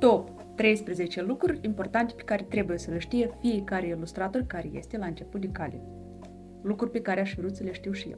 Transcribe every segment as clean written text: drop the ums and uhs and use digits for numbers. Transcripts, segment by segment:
Top 13 lucruri importante pe care trebuie să le știe fiecare ilustrator care este la început de cale. Lucruri pe care aș vrea să le știu și eu.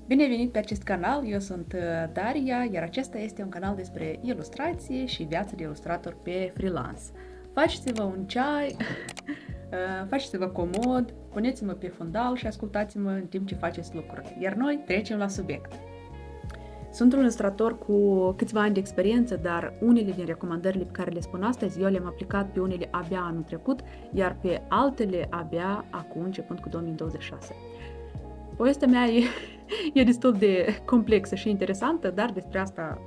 Bine ai venit pe acest canal, eu sunt Daria, iar acesta este un canal despre ilustrație și viața de ilustrator pe freelance. Faceți-vă un ceai, faceți-vă comod, puneți-mă pe fundal și ascultați-mă în timp ce faceți lucrurile. Iar noi trecem la subiect. Sunt un ilustrator cu câțiva ani de experiență, dar unele din recomandările pe care le spun astăzi, eu le-am aplicat pe unele abia anul trecut, iar pe altele abia acum, începând cu 2026. Povestea mea e destul de complexă și interesantă, dar despre asta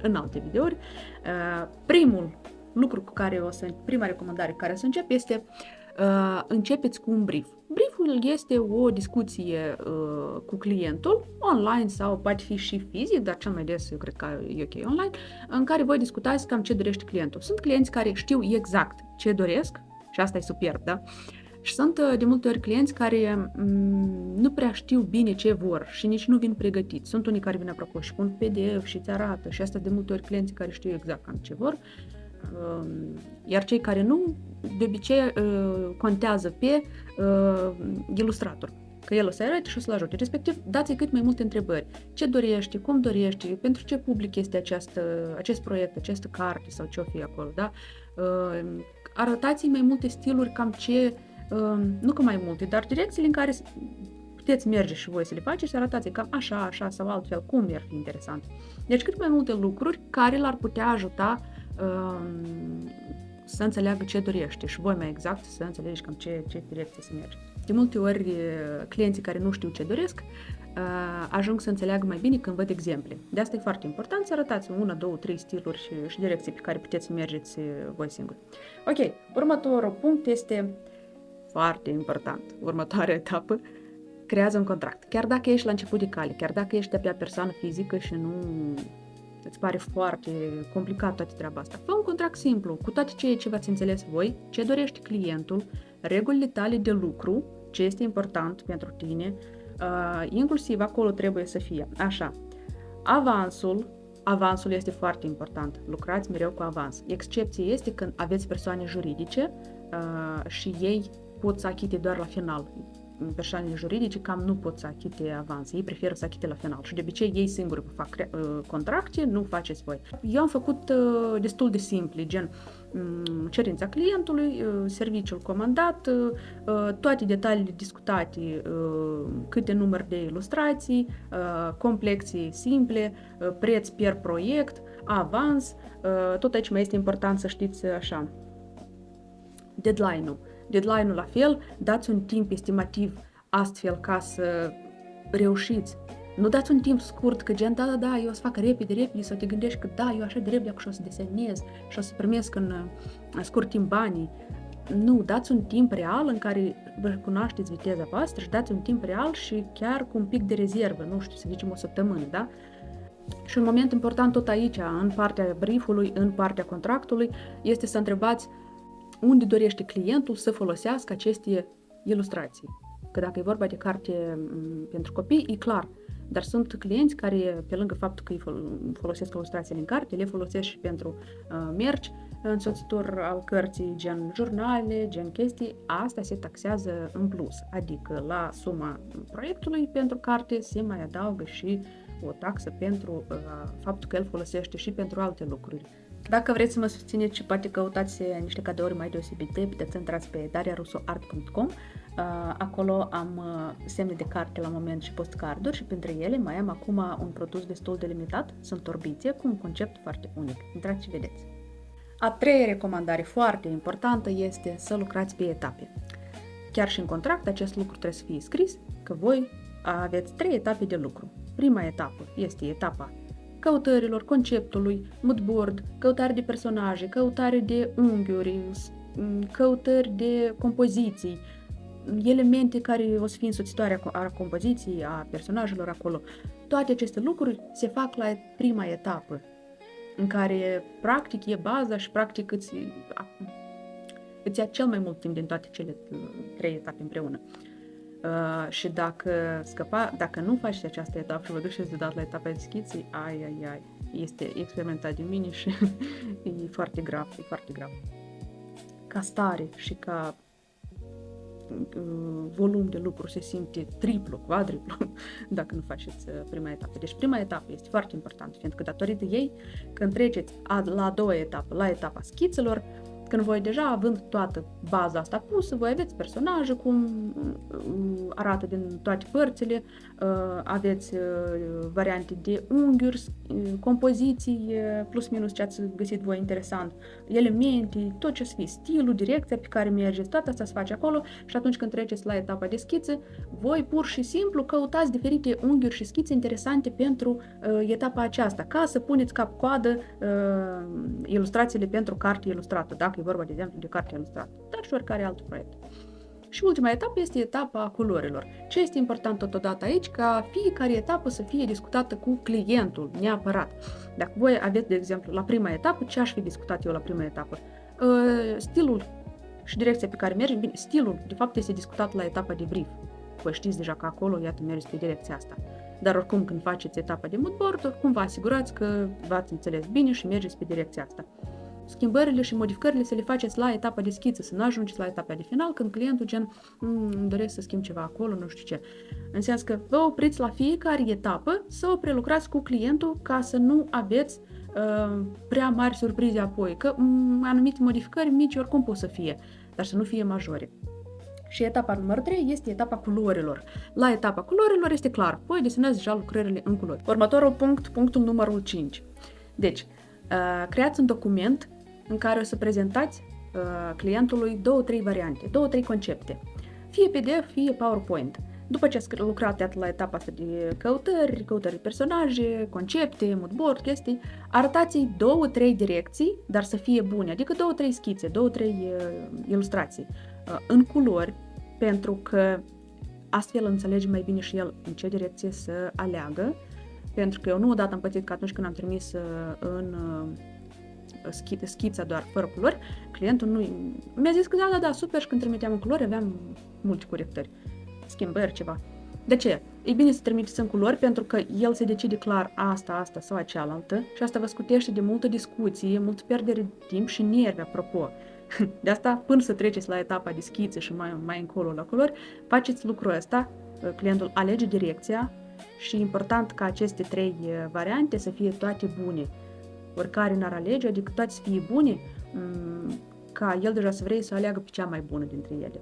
în alte videouri. Prima recomandare cu care o să încep este începeți cu un brief. Brieful este o discuție cu clientul, online sau poate fi și fizic, dar cel mai des eu cred că e ok online, în care voi discutați cam ce dorește clientul. Sunt clienți care știu exact ce doresc și asta e superb, da? Și sunt de multe ori clienți care nu prea știu bine ce vor și nici nu vin pregătiți. Sunt unii care vin apropo și pun PDF și îți arată și asta de multe ori clienții care știu exact cam ce vor. Iar cei care nu, de obicei contează pe ilustrator, că el o să arate și o să-l ajute. Respectiv, dați-i cât mai multe întrebări. Ce dorești, cum dorești, pentru ce public este acest proiect, această carte sau ce o fi acolo, da? Arătați-i mai multe stiluri, cam ce, nu că mai multe, dar direcțiile în care puteți merge și voi să le faceți și arătați cam așa sau altfel, cum ar fi interesant. Deci cât mai multe lucruri care l-ar putea ajuta să înțeleagă ce dorește și voi mai exact să înțelegi cam ce direcție să mergi. De multe ori, clienții care nu știu ce doresc ajung să înțeleagă mai bine când văd exemple. De asta e foarte important să arătați 1, 2, 3 stiluri și direcții pe care puteți să mergeți voi singuri. Ok, următorul punct este foarte important. Următoarea etapă, creează un contract. Chiar dacă ești la început de cale, chiar dacă ești abia persoană fizică și nu îți pare foarte complicat toată treaba asta. Fă un contract simplu, cu toate ce v-ați înțeles voi, ce dorește clientul, regulile tale de lucru, ce este important pentru tine, inclusiv acolo trebuie să fie. Așa, avansul este foarte important, lucrați mereu cu avans. Excepție este când aveți persoane juridice și ei pot să achite doar la final. Persoanele juridice cam nu pot să achite avans, ei preferă să achite la final și de obicei ei singuri fac contracte, nu faceți voi. Eu am făcut destul de simple, gen cerința clientului, serviciul comandat, toate detaliile discutate, câte număr de ilustrații, complexii simple, preț per proiect, avans, tot aici mai este important să știți așa, Deadline-ul la fel, dați un timp estimativ astfel ca să reușiți. Nu dați un timp scurt, că gen, da, eu o să fac repede, sau te gândești că da, eu așa de repede și o să desenez și o să primesc în scurt timp banii. Nu, dați un timp real în care vă cunoașteți viteza voastră și dați un timp real și chiar cu un pic de rezervă, nu știu, să zicem o săptămână, da? Și un moment important tot aici, în partea briefului, în partea contractului, este să întrebați unde dorește clientul să folosească aceste ilustrații. Că dacă e vorba de carte pentru copii, e clar. Dar sunt clienți care, pe lângă faptul că îi folosesc ilustrațiile în carte, le folosesc și pentru merch, însoțitor al cărții, gen jurnale, gen chestii. Asta se taxează în plus. Adică la suma proiectului pentru carte se mai adaugă și o taxă pentru faptul că el folosește și pentru alte lucruri. Dacă vreți să mă susțineți și poate căutați niște cadouri mai deosebite, puteți intrați pe dariarusoart.com. Acolo am semne de carte la moment și postcarduri și printre ele mai am acum un produs destul de limitat, sunt torbițe cu un concept foarte unic. Intrați și vedeți. A treia recomandare foarte importantă este să lucrați pe etape. Chiar și în contract acest lucru trebuie să fie scris, că voi aveți 3 etape de lucru. Prima etapă este etapa căutărilor, conceptului, moodboard, căutare de personaje, căutare de unghiuri, căutări de compoziții, elemente care o să fie însoțitoare a compoziției, a personajelor acolo. Toate aceste lucruri se fac la prima etapă, în care practic e baza și practic îți ia cel mai mult timp din toate cele 3 etape împreună. Și dacă nu faceți această etapă și vă duceți deodată la etapa de schițe, este experimentat de mine și e foarte grav, e foarte grav. Ca stare și ca volum de lucru se simte triplu, quadriplu, dacă nu faceți prima etapă. Deci prima etapă este foarte importantă, fiindcă datorită ei, când treceți la a doua etapă, la etapa schițelor, când voi deja având toată baza asta pusă, voi aveți personaje, cum arată din toate părțile, aveți variante de unghiuri, compoziții, plus minus ce ați găsit voi interesant, elemente, tot ce să fie, stilul, direcția pe care mergeți, toată asta se face acolo și atunci când treceți la etapa de schițe, voi pur și simplu căutați diferite unghiuri și schițe interesante pentru etapa aceasta, ca să puneți cap-coadă ilustrațiile pentru carte ilustrată, dacă e vorba, de exemplu, de carte ilustrată, dar și oricare alt proiect. Și ultima etapă este etapa culorilor. Ce este important totodată aici? Ca fiecare etapă să fie discutată cu clientul, neapărat. Dacă voi aveți, de exemplu, la prima etapă, ce aș fi discutat eu la prima etapă? Stilul și direcția pe care mergem. Bine, stilul, de fapt, este discutat la etapa de brief. Voi știți deja că acolo, iată, mergeți pe direcția asta. Dar oricum, când faceți etapa de moodboard, oricum vă asigurați că v-ați înțeles bine și mergeți pe direcția asta. Schimbările și modificările să le faceți la etapa de schiță, să nu ajungeți la etapa de final, când clientul gen, îmi doresc să schimb ceva acolo, nu știu ce. În sens că vă opriți la fiecare etapă să o prelucrați cu clientul ca să nu aveți prea mari surprize apoi, că anumite modificări mici oricum pot să fie, dar să nu fie majore. Și etapa numărul 3 este etapa culorilor. La etapa culorilor este clar, voi desenați deja lucrările în culori. Următorul punct, punctul numărul 5. Deci, creați un document în care o să prezentați clientului 2-3 variante, 2-3 concepte, fie PDF, fie PowerPoint. După ce ați lucrat la etapa asta de căutări personaje, concepte, moodboard, chestii, arătați 2-3 direcții, dar să fie bune, adică 2-3 schițe, 2-3 ilustrații în culori, pentru că astfel înțelege mai bine și el în ce direcție să aleagă, pentru că eu nu odată am pățit că atunci când am trimis în schița doar fără culori, clientul nu mi-a zis că da, super, și când trimiteam în culori aveam multe corectări, schimbări, ceva. De ce? E bine să trimiteți în culori pentru că el se decide clar asta sau cealaltă și asta vă scutește de multă discuție, multă pierdere de timp și nervi, apropo. De asta, până să treceți la etapa de schițe și mai încolo la culori, faceți lucrul ăsta, clientul alege direcția și e important ca aceste 3 variante să fie toate bune. Oricare n-ar alege, adică toate să fie bune, ca el deja să vrei să aleagă pe cea mai bună dintre ele.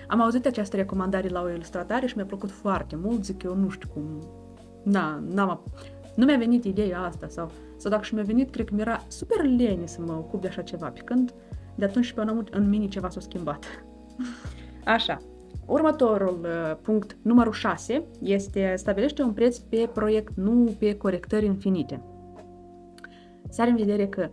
Am auzit această recomandare la o ilustratare și mi-a plăcut foarte mult, zic eu, nu știu cum, nu mi-a venit ideea asta sau dacă și mi-a venit, cred că mi-era super lene să mă ocup de așa ceva, pe când de atunci și pe în mine ceva s-a schimbat. Așa, următorul punct, numărul 6, este stabilește un preț pe proiect, nu pe corectări infinite. Să are în vedere că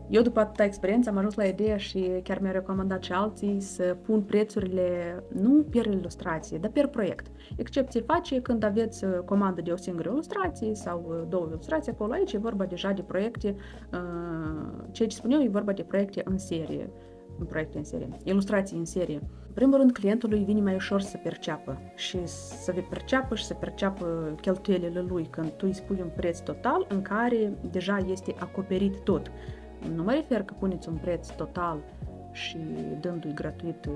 eu, după atâta experiență, am ajuns la ideea și chiar mi-au recomandat și alții să pun prețurile nu per ilustrație, dar per proiect. Excepție face când aveți comandă de o singură ilustrație sau 2 ilustrații acolo. Aici e vorba deja de proiecte, ceea ce spun eu, e vorba de proiecte în serie, ilustrații în serie. În primul rând, clientului vine mai ușor să perceapă și să perceapă cheltuielile lui când tu îi spui un preț total în care deja este acoperit tot. Nu mă refer că puneți un preț total și dându-i gratuit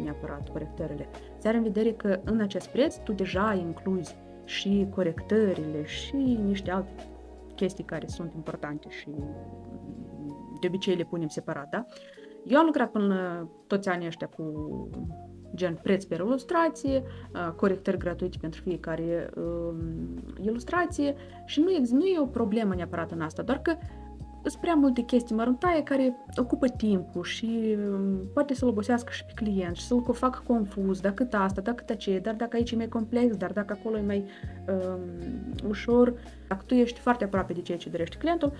neapărat corectările. Ți are în vedere că în acest preț tu deja incluzi și corectările și niște alte chestii care sunt importante și de obicei le punem separat, da? Eu am lucrat până toți anii ăștia cu gen preț per ilustrație, corectări gratuite pentru fiecare ilustrație și nu e o problemă neapărat în asta, doar că sunt prea multe chestii măruntaie care ocupă timpul și poate să-l obosească și pe client și să-l facă confuz, dacă cât asta, dacă cât aceea, dar dacă aici e mai complex, dar dacă acolo e mai ușor, dacă tu ești foarte aproape de ceea ce dorește clientul,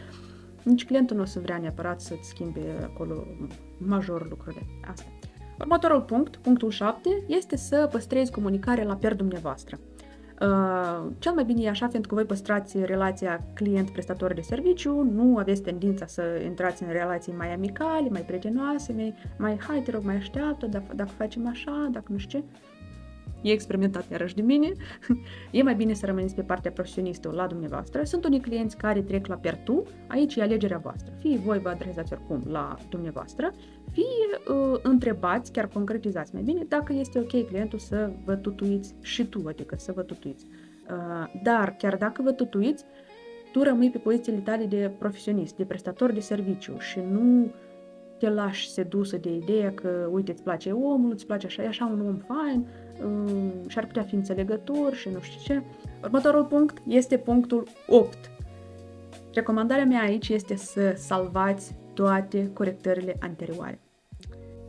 nici clientul nu o să vrea neapărat să-ți schimbe acolo major lucrurile. Asta. Următorul punct, punctul 7, este să păstrezi comunicarea la per dumneavoastră. Cel mai bine e așa, pentru că voi păstrați relația client-prestator de serviciu, nu aveți tendința să intrați în relații mai amicale, mai prietenoase, mai hai, te rog, mai așteaptă, dacă facem așa, dacă nu știu ce. e experimentat iarăși de mine, e mai bine să rămâneți pe partea profesionistă la dumneavoastră. Sunt unii clienți care trec la per-tu, aici e alegerea voastră. Fie voi vă adresați oricum la dumneavoastră, fie întrebați, chiar concretizați mai bine, dacă este ok clientul să vă tutuiți și tu, adică să vă tutuiți. Dar chiar dacă vă tutuiți, tu rămâi pe pozițiile tale de profesionist, de prestator de serviciu și nu te lași sedusă de ideea că, uite, îți place omul, îți place așa, e așa un om fain și ar putea fi înțelegător și nu știu ce. Următorul punct este punctul 8. Recomandarea mea aici este să salvați toate corectările anterioare.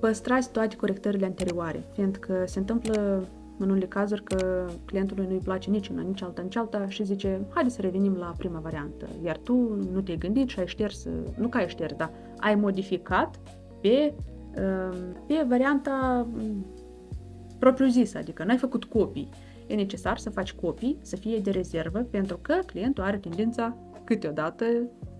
Păstrați toate corectările anterioare, fiindcă se întâmplă în unele cazuri că clientului nu-i place nici una, nici alta, nici alta și zice, haide să revenim la prima variantă. Iar tu nu te-ai gândit și ai șters, nu că ai șters, dar ai modificat pe varianta propriu-zisă, adică n-ai făcut copii. E necesar să faci copii, să fie de rezervă, pentru că clientul are tendința câteodată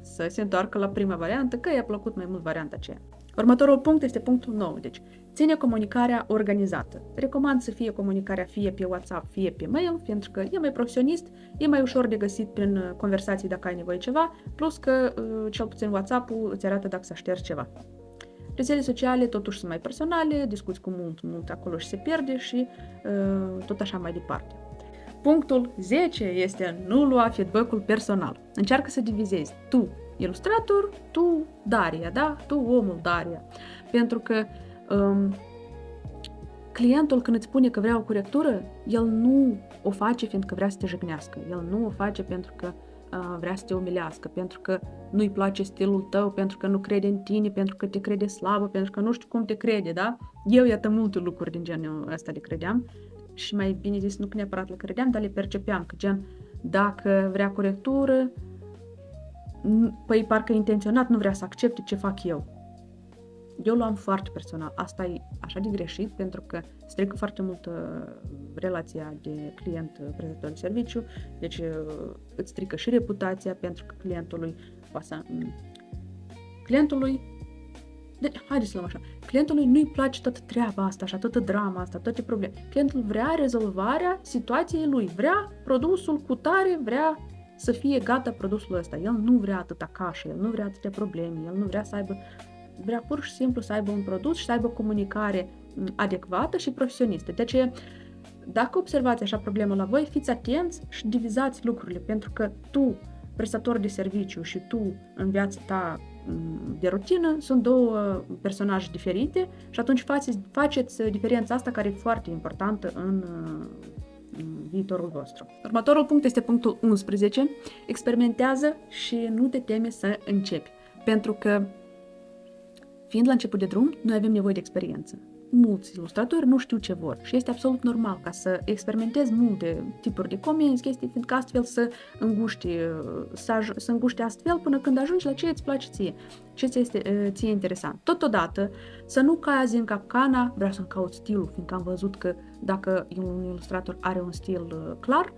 să se întoarcă la prima variantă, că i-a plăcut mai mult varianta aceea. Următorul punct este punctul 9, deci ține comunicarea organizată. Recomand să fie comunicarea fie pe WhatsApp, fie pe mail, pentru că e mai profesionist, e mai ușor de găsit prin conversații dacă ai nevoie ceva, plus că cel puțin WhatsApp-ul îți arată dacă s-a șters ceva. Rețele sociale totuși sunt mai personale, discuți cu mult acolo și se pierde și tot așa mai departe. Punctul 10 este nu lua feedback-ul personal. Încearcă să divizezi tu ilustrator, tu Daria, da? Tu omul Daria. Pentru că clientul când îți spune că vrea o corectură, el nu o face fiindcă vrea să te jignească. El nu o face pentru că vrea să te umilească, pentru că nu-i place stilul tău, pentru că nu crede în tine, pentru că te crede slabă, pentru că nu știu cum te crede, da? Eu iată multe lucruri din genul ăsta le credeam și mai bine zis, nu neapărat le credeam, dar le percepeam, că gen, dacă vrea corectură, păi parcă intenționat nu vrea să accepte ce fac eu. Eu luam foarte personal. Asta e așa de greșit pentru că strică foarte mult relația de client-prestator de serviciu, deci îți strică și reputația pentru că haideți să luăm așa, clientului nu-i place toată treaba asta și toată drama asta, toate probleme. Clientul vrea rezolvarea situației lui, vrea produsul cu tare, vrea să fie gata produsul ăsta. El nu vrea atâta cașă, el nu vrea atâtea probleme, el nu vrea să aibă, vrea pur și simplu să aibă un produs și să aibă comunicare adecvată și profesionistă. De aceea, dacă observați așa problemă la voi, fiți atenți și divizați lucrurile, pentru că tu, prestator de serviciu, și tu, în viața ta de rutină, sunt două personaje diferite și atunci faceți diferența asta care e foarte importantă în viitorul vostru. Următorul punct este punctul 11. Experimentează și nu te teme să începi. Pentru că, fiind la început de drum, noi avem nevoie de experiență. Mulți ilustratori nu știu ce vor și este absolut normal ca să experimentezi multe tipuri de comenzi, chestii, fiindcă astfel să înguște astfel până când ajungi la ce îți place ție, ce ți este ție interesant. Totodată, să nu cazi în capcana, vreau să-mi caut stilul, fiindcă am văzut că dacă un ilustrator are un stil clar,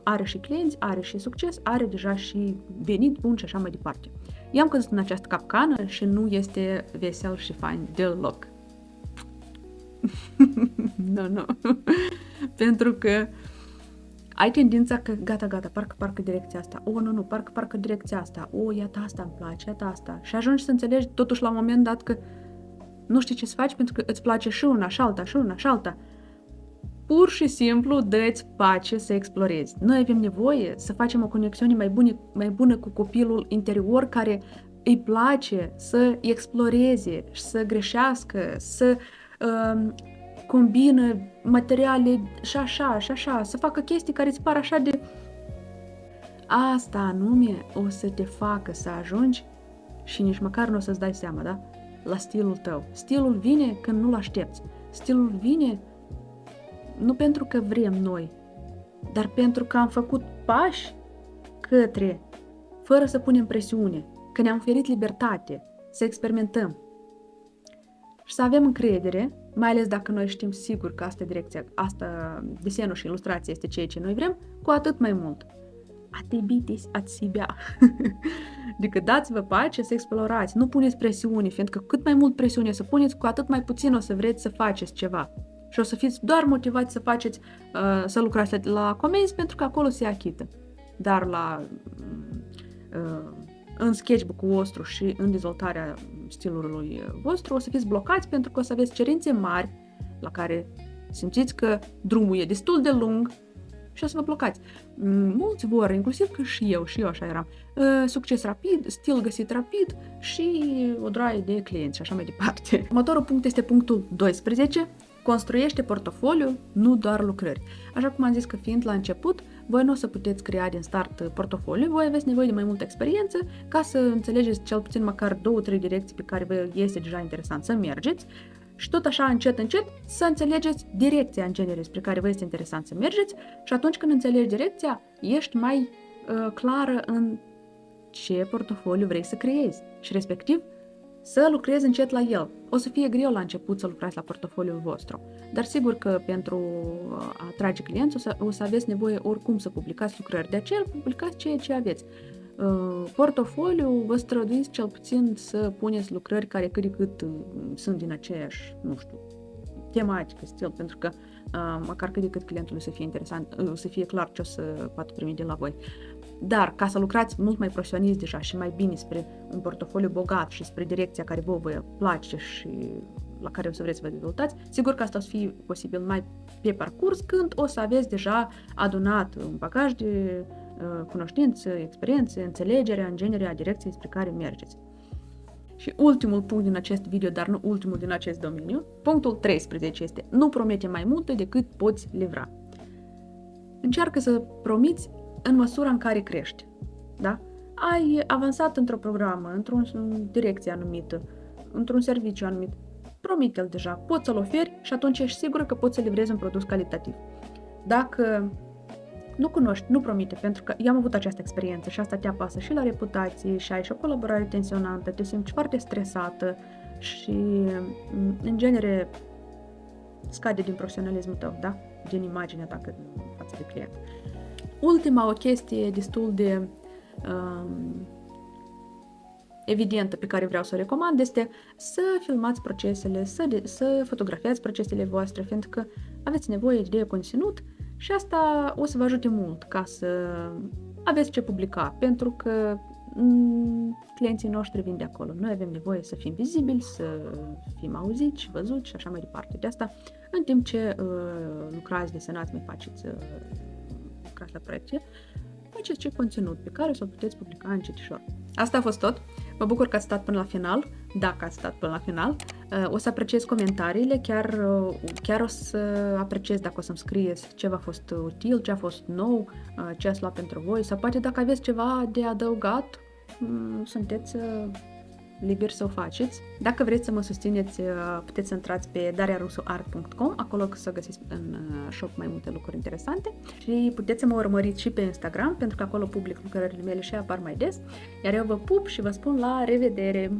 are și clienți, are și succes, are deja și venit bun și așa mai departe. I-am căzut în această capcană și nu este vesel și fain deloc. Nu. Pentru că ai tendința că gata, parcă direcția asta. Nu, parcă direcția asta. Iată asta îmi place, iată asta. Și ajungi să înțelegi totuși la un moment dat că nu știi ce să faci pentru că îți place și una și alta, și una și alta. Pur și simplu dă-ți pace să explorezi. Noi avem nevoie să facem o conexiune mai bună cu copilul interior care îi place să exploreze și să greșească, să combină materiale și așa, să facă chestii care îți par așa de... Asta anume o să te facă să ajungi și nici măcar nu o să-ți dai seama, da? La stilul tău. Stilul vine când nu-l aștepți. Stilul vine nu pentru că vrem noi, dar pentru că am făcut pași către, fără să punem presiune, că ne-am oferit libertate, să experimentăm. Și să avem încredere, mai ales dacă noi știm sigur că asta e direcția, asta, desenul și ilustrația este ceea ce noi vrem, cu atât mai mult. Atibiteți от себя. Adică dați-vă pace să explorați, nu puneți presiune, fiindcă cât mai mult presiune să puneți, cu atât mai puțin o să vreți să faceți ceva. Și o să fiți doar motivați să faceți, să lucrați la comenzi pentru că acolo se achită. Dar în sketchbook-ul vostru și în dezvoltarea stilului vostru o să fiți blocați pentru că o să aveți cerințe mari la care simțiți că drumul e destul de lung și o să vă blocați. Mulți vor, inclusiv că și eu așa eram, succes rapid, stil găsit rapid și o draie de clienți și așa mai departe. Următorul punct este punctul 12. Construiește portofoliu, nu doar lucrări. Așa cum am zis că fiind la început, voi nu o să puteți crea din start portofoliu, voi aveți nevoie de mai multă experiență ca să înțelegeți cel puțin măcar 2-3 direcții pe care vă este deja interesant să mergeți și tot așa încet să înțelegeți direcția în genere spre care vă este interesant să mergeți și atunci când înțelegi direcția, ești mai clară în ce portofoliu vrei să creezi și respectiv să lucrezi încet la el. O să fie greu la început să lucrați la portofoliul vostru, dar sigur că pentru a atrage clienți o să aveți nevoie oricum să publicați lucrări. De aceea publicați ceea ce aveți. Portofoliu, vă străduiți cel puțin să puneți lucrări care cât de cât sunt din aceeași, nu știu, tematică, stil, pentru că măcar cât de cât clientului să fie interesant, să fie clar ce o să poată primi de la voi. Dar ca să lucrați mult mai profesionist deja și mai bine spre un portofoliu bogat și spre direcția care vă place și la care o să vreți să vă dezvoltați, sigur că asta o să fie posibil mai pe parcurs când o să aveți deja adunat un bagaj de cunoștințe, experiențe, înțelegerea în genere a direcției spre care mergeți. Și ultimul punct din acest video, dar nu ultimul din acest domeniu, punctul 13 este: nu promite mai multe decât poți livra. Încearcă să promiți în măsura în care crești. Da? Ai avansat într-o programă, într-o direcție anumită, într-un serviciu anumit, promite-l deja, poți să-l oferi și atunci ești sigură că poți să livrezi un produs calitativ. Dacă nu cunoști, nu promite, pentru că eu am avut această experiență și asta te apasă și la reputație și ai și o colaborare tensionantă, te simți foarte stresată și în genere scade din profesionalismul tău, da? Din imaginea ta față de client. Ultima o chestie destul de evidentă pe care vreau să o recomand este să filmați procesele, să fotografiați procesele voastre, pentru că aveți nevoie de conținut și asta o să vă ajute mult ca să aveți ce publica, pentru că clienții noștri vin de acolo. Noi avem nevoie să fim vizibili, să fim auziți și văzuți și așa mai departe. De asta, în timp ce lucrați, desenați, mai faceți lucrați la proiecte, faceți ce conținut pe care să-l puteți publica încetișor. Asta a fost tot. Mă bucur că ați stat până la final, dacă ați stat până la final. O să apreciez comentariile, chiar o să apreciez dacă o să-mi scrieți ce v-a fost util, ce a fost nou, ce ați luat pentru voi, sau poate dacă aveți ceva de adăugat, sunteți liberi să o faceți. Dacă vreți să mă susțineți, puteți să intrați pe dariarusuart.com, acolo să găsiți în shop mai multe lucruri interesante și puteți să mă urmăriți și pe Instagram, pentru că acolo public lucrările mele și apar mai des. Iar eu vă pup și vă spun la revedere!